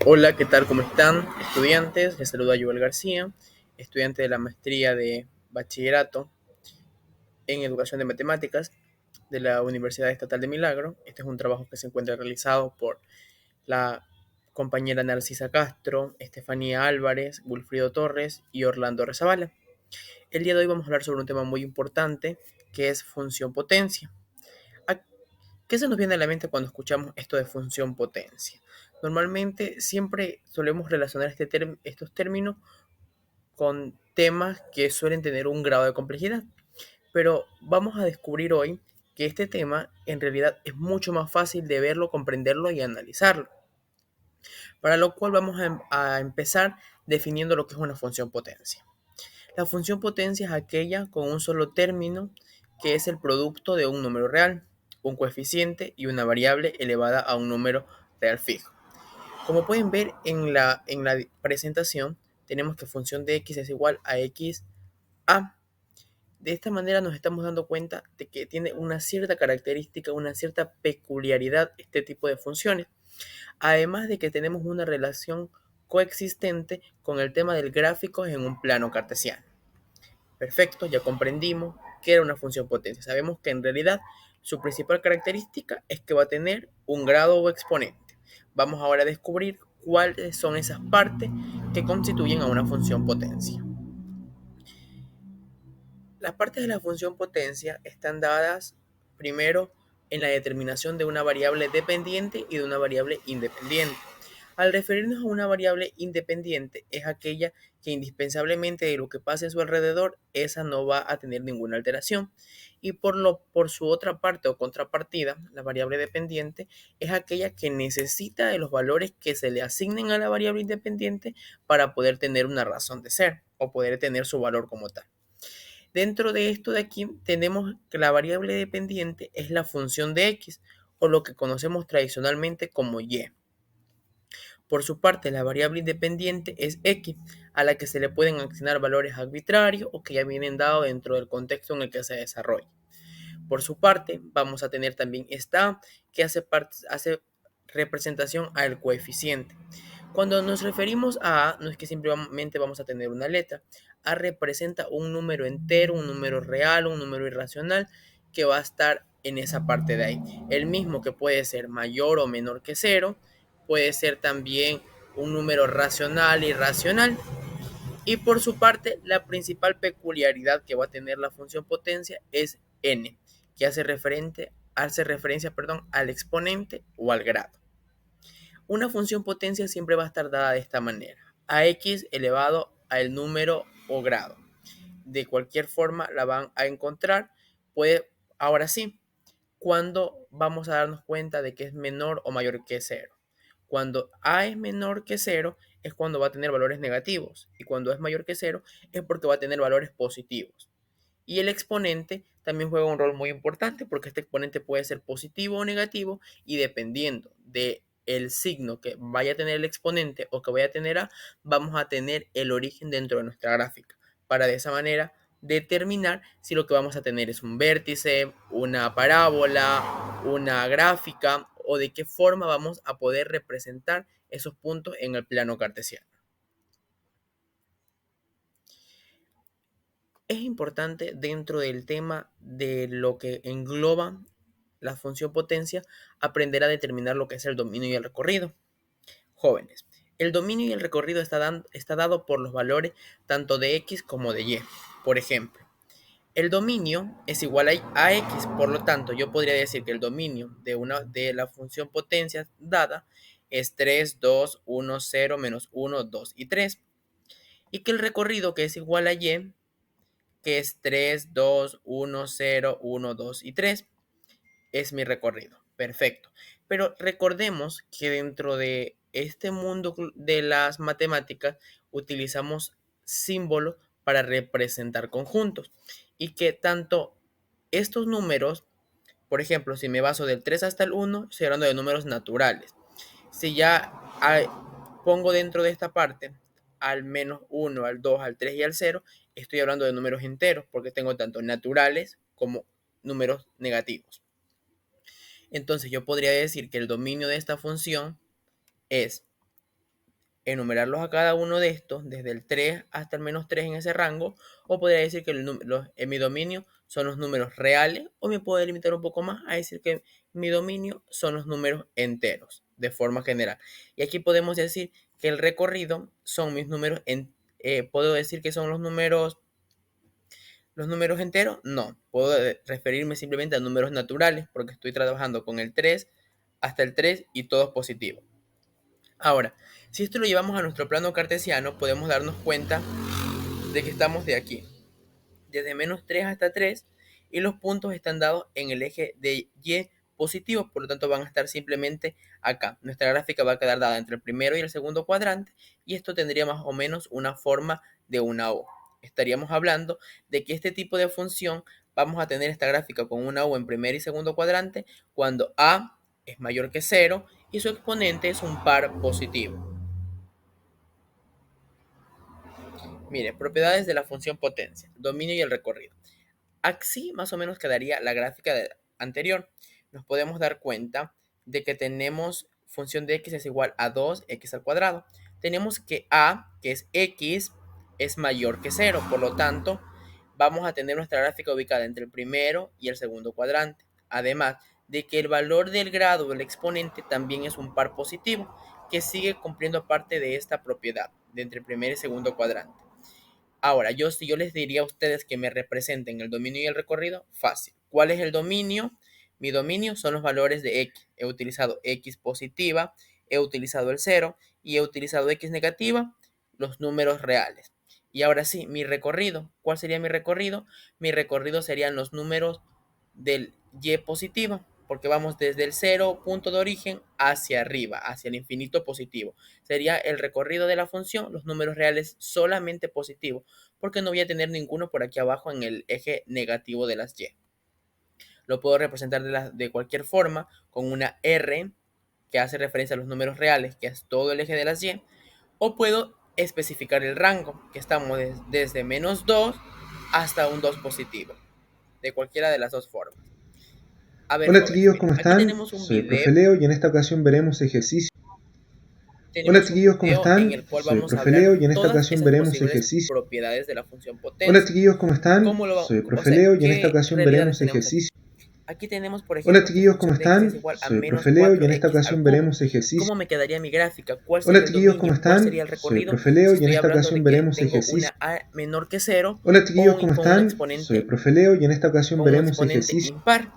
Hola, ¿qué tal? ¿Cómo están, estudiantes? Les saluda Joel García, estudiante de la maestría de bachillerato en educación de matemáticas de la Universidad Estatal de Milagro. Este es un trabajo que se encuentra realizado por la compañera Narcisa Castro, Estefanía Álvarez, Wilfrido Torres y Orlando Rezabala. El día de hoy vamos a hablar sobre un tema muy importante que es función potencia. ¿A ¿Qué se nos viene a la mente cuando escuchamos esto de función potencia? Normalmente siempre solemos relacionar estos términos con temas que suelen tener un grado de complejidad, pero vamos a descubrir hoy que este tema en realidad es mucho más fácil de verlo, comprenderlo y analizarlo, para lo cual vamos a empezar definiendo lo que es una función potencia. La función potencia es aquella con un solo término que es el producto de un número real, un coeficiente y una variable elevada a un número real fijo. Como pueden ver en la presentación, tenemos que función de x es igual a x a. De esta manera nos estamos dando cuenta de que tiene una cierta característica, una cierta peculiaridad este tipo de funciones. Además de que tenemos una relación coexistente con el tema del gráfico en un plano cartesiano. Perfecto, ya comprendimos que era una función potencia. Sabemos que en realidad su principal característica es que va a tener un grado o exponente. Vamos ahora a descubrir cuáles son esas partes que constituyen a una función potencia. Las partes de la función potencia están dadas primero en la determinación de una variable dependiente y de una variable independiente. Al referirnos a una variable independiente es aquella que indispensablemente de lo que pase a su alrededor, esa no va a tener ninguna alteración. Y por su otra parte o contrapartida, la variable dependiente es aquella que necesita de los valores que se le asignen a la variable independiente para poder tener una razón de ser o poder tener su valor como tal. Dentro de esto de aquí tenemos que la variable dependiente es la función de x o lo que conocemos tradicionalmente como y. Por su parte, la variable independiente es x, a la que se le pueden asignar valores arbitrarios o que ya vienen dados dentro del contexto en el que se desarrolla. Por su parte, vamos a tener también esta que hace representación al coeficiente. Cuando nos referimos a A, no es que simplemente vamos a tener una letra. A representa un número entero, un número real, un número irracional que va a estar en esa parte de ahí. El mismo que puede ser mayor o menor que cero, puede ser también un número racional, irracional. Y por su parte, la principal peculiaridad que va a tener la función potencia es n, que hace referencia al exponente o al grado. Una función potencia siempre va a estar dada de esta manera: a x elevado al número o grado. De cualquier forma la van a encontrar. Ahora sí, cuando vamos a darnos cuenta de que es menor o mayor que cero. Cuando a es menor que cero es cuando va a tener valores negativos, y cuando es mayor que cero es porque va a tener valores positivos. Y el exponente también juega un rol muy importante porque este exponente puede ser positivo o negativo, y dependiendo de el signo que vaya a tener el exponente o que vaya a tener A, vamos a tener el origen dentro de nuestra gráfica, para de esa manera determinar si lo que vamos a tener es un vértice, una parábola, una gráfica, o de qué forma vamos a poder representar esos puntos en el plano cartesiano. Es importante dentro del tema de lo que engloba la función potencia aprender a determinar lo que es el dominio y el recorrido. Jóvenes, el dominio y el recorrido está dado por los valores tanto de x como de y. Por ejemplo, el dominio es igual a x, por lo tanto yo podría decir que el dominio de la función potencia dada es 3, 2, 1, 0, menos 1, 2 y 3, y que el recorrido, que es igual a y, que es 3, 2, 1, 0, 1, 2 y 3, es mi recorrido. Perfecto. Pero recordemos que dentro de este mundo de las matemáticas utilizamos símbolos para representar conjuntos, y que tanto estos números, por ejemplo, si me baso del 3 hasta el 1, estoy hablando de números naturales. Si ya pongo dentro de esta parte al menos 1, al 2, al 3 y al 0, estoy hablando de números enteros, porque tengo tanto naturales como números negativos. Entonces yo podría decir que el dominio de esta función es enumerarlos a cada uno de estos, desde el 3 hasta el menos 3 en ese rango, o podría decir que en mi dominio son los números reales, o me puedo limitar un poco más a decir que mi dominio son los números enteros, de forma general. Y aquí podemos decir que el recorrido son mis números, puedo decir que son los números enteros. No, puedo referirme simplemente a números naturales, porque estoy trabajando con el 3 hasta el 3 y todo es positivo. Ahora, si esto lo llevamos a nuestro plano cartesiano, podemos darnos cuenta de que estamos de aquí, desde menos 3 hasta 3, y los puntos están dados en el eje de Y positivo, por lo tanto van a estar simplemente acá. Nuestra gráfica va a quedar dada entre el primero y el segundo cuadrante, y esto tendría más o menos una forma de una O. Estaríamos hablando de que este tipo de función vamos a tener esta gráfica con una O en primer y segundo cuadrante cuando A es mayor que 0 y su exponente es un par positivo. Mire, propiedades de la función potencia, dominio y el recorrido. Así más o menos quedaría la gráfica anterior. Nos podemos dar cuenta de que tenemos función de x es igual a 2x al cuadrado. Tenemos que a, que es x, es mayor que 0. Por lo tanto, vamos a tener nuestra gráfica ubicada entre el primero y el segundo cuadrante. Además de que el valor del grado del exponente también es un par positivo, que sigue cumpliendo parte de esta propiedad de entre el primer y segundo cuadrante. Ahora, si yo les diría a ustedes que me representen el dominio y el recorrido, fácil. ¿Cuál es el dominio? Mi dominio son los valores de x. He utilizado x positiva, he utilizado el 0 y he utilizado x negativa, los números reales. Y ahora sí, mi recorrido. ¿Cuál sería mi recorrido? Mi recorrido serían los números del y positiva, porque vamos desde el 0 punto de origen hacia arriba, hacia el infinito positivo. Sería el recorrido de la función, los números reales solamente positivos, porque no voy a tener ninguno por aquí abajo en el eje negativo de las y. Lo puedo representar de cualquier forma, con una R que hace referencia a los números reales, que es todo el eje de las y, o puedo especificar el rango, que estamos desde menos 2 hasta un 2 positivo, de cualquiera de las dos formas. A ver, Hola jóvenes, chiquillos, miren, ¿cómo aquí están? tenemos un Soy el video, profe Leo y en esta ocasión veremos ejercicio. Hola chiquillos, ¿cómo en están? el cual Soy el vamos a profe hablar Leo y en esta todas ocasión esas veremos posibles ejercicio. propiedades de la función Hola potencia. chiquillos, ¿cómo están? ¿Cómo Soy el o profe sea, Leo y en esta qué ocasión realidades veremos tenemos aquí? ejercicio. Aquí tenemos, por Hola ejemplo, que chiquillos, ¿cómo función de x es están? igual a Soy el menos profe Leo y en esta 4x al ocasión cubo. veremos ejercicio. ¿Cómo me quedaría mi gráfica? ¿Cuál Hola sería el chiquillos, ¿cómo dominio? ¿Cuál están? sería el Soy el recorrido? profe Leo Si y en estoy esta hablando ocasión de que veremos tengo ejercicio. una a menor que 0 Hola chiquillos, ¿cómo con un están? Soy el exponente, profe Leo y en esta ocasión veremos ejercicio. impar.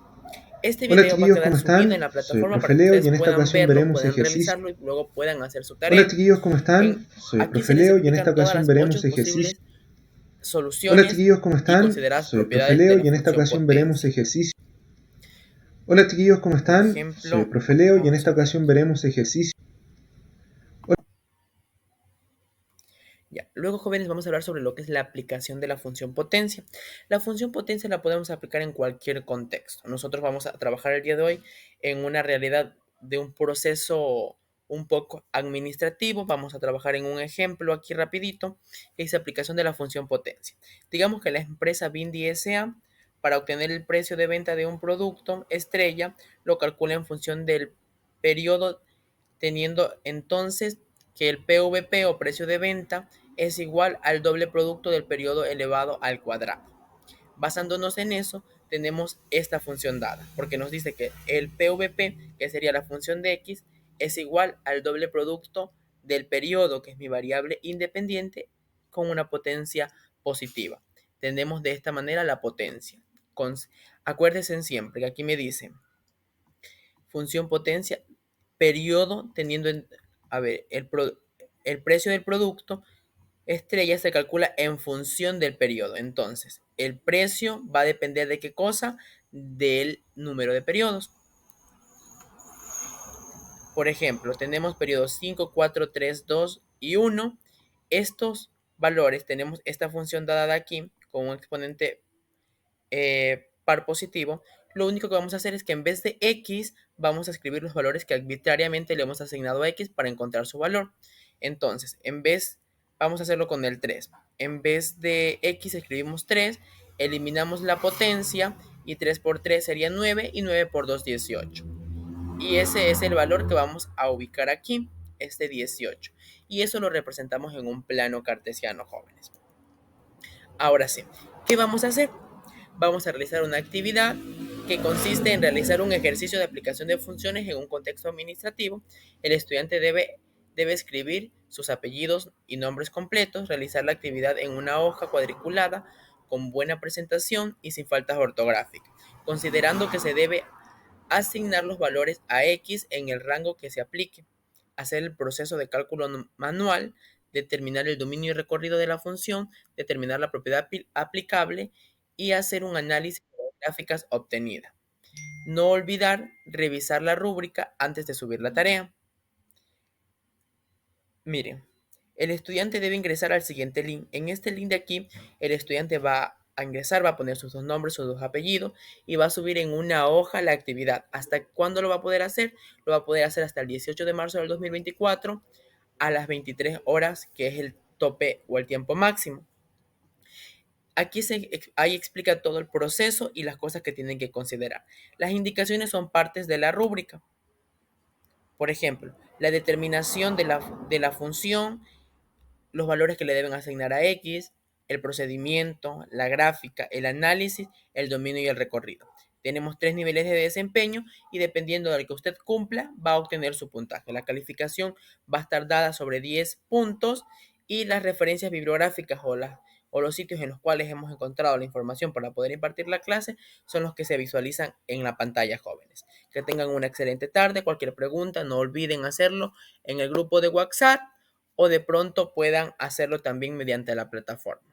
Este Hola video va a chiquillos, quedar ¿cómo subido en están? la Soy el plataforma profe para que Leo y ustedes en esta puedan ocasión verlo, veremos puedan ejercicio. revisarlo y luego puedan hacer su Hola tarea. chiquillos, ¿cómo están? Soy el Aquí profe se les Leo y en esta explican todas ocasión las veremos 8 ejercicio. posibles Hola soluciones chiquillos, ¿cómo y están? consideradas Soy el profe propiedades de Leo la y en esta función ocasión veremos potencia. ejercicio. Hola chiquillos, ¿cómo Por están? Soy el ejemplo, profe Leo y en vamos esta a ver. ocasión veremos ejercicio. Ya. Luego, jóvenes, vamos a hablar sobre lo que es la aplicación de la función potencia. La función potencia la podemos aplicar en cualquier contexto. Nosotros vamos a trabajar el día de hoy en una realidad de un proceso un poco administrativo. Vamos a trabajar en un ejemplo aquí rapidito, que es aplicación de la función potencia. Digamos que la empresa Bindi S.A., para obtener el precio de venta de un producto estrella, lo calcula en función del periodo, teniendo entonces que el PVP o precio de venta es igual al doble producto del periodo elevado al cuadrado. Basándonos en eso, tenemos esta función dada, porque nos dice que el PVP, que sería la función de x, es igual al doble producto del periodo, que es mi variable independiente, con una potencia positiva. Tenemos de esta manera la potencia. Acuérdense siempre que aquí me dice función potencia, periodo teniendo en, a ver, el precio del producto estrella se calcula en función del periodo. Entonces, el precio va a depender de qué cosa, del número de periodos. Por ejemplo, tenemos periodos 5, 4, 3, 2 y 1. Estos valores, tenemos esta función dada de aquí con un exponente par positivo. Lo único que vamos a hacer es que en vez de x, vamos a escribir los valores que arbitrariamente le hemos asignado a x para encontrar su valor. Entonces, vamos a hacerlo con el 3. En vez de x escribimos 3, eliminamos la potencia y 3 por 3 sería 9 y 9 por 2, 18. Y ese es el valor que vamos a ubicar aquí. es de 18. Y eso lo representamos en un plano cartesiano, jóvenes. Ahora sí, ¿qué vamos a hacer? Vamos a realizar una actividad que consiste en realizar un ejercicio de aplicación de funciones en un contexto administrativo. El estudiante debe escribir sus apellidos y nombres completos, realizar la actividad en una hoja cuadriculada con buena presentación y sin faltas ortográficas, considerando que se debe asignar los valores a X en el rango que se aplique, hacer el proceso de cálculo manual, determinar el dominio y recorrido de la función, determinar la propiedad aplicable y hacer un análisis de las gráficas obtenidas. No olvidar revisar la rúbrica antes de subir la tarea. Miren, el estudiante debe ingresar al siguiente link. En este link de aquí, el estudiante va a ingresar, va a poner sus dos nombres, sus dos apellidos y va a subir en una hoja la actividad. ¿Hasta cuándo lo va a poder hacer? Lo va a poder hacer hasta el 18 de marzo del 2024 a las 23 horas, que es el tope o el tiempo máximo. Aquí ahí explica todo el proceso y las cosas que tienen que considerar. Las indicaciones son partes de la rúbrica. Por ejemplo, la determinación de la función, los valores que le deben asignar a X, el procedimiento, la gráfica, el análisis, el dominio y el recorrido. Tenemos 3 niveles de desempeño y dependiendo del que usted cumpla, va a obtener su puntaje. La calificación va a estar dada sobre 10 puntos y las referencias bibliográficas o los sitios en los cuales hemos encontrado la información para poder impartir la clase son los que se visualizan en la pantalla, jóvenes. Que tengan una excelente tarde. Cualquier pregunta, no olviden hacerlo en el grupo de WhatsApp o de pronto puedan hacerlo también mediante la plataforma.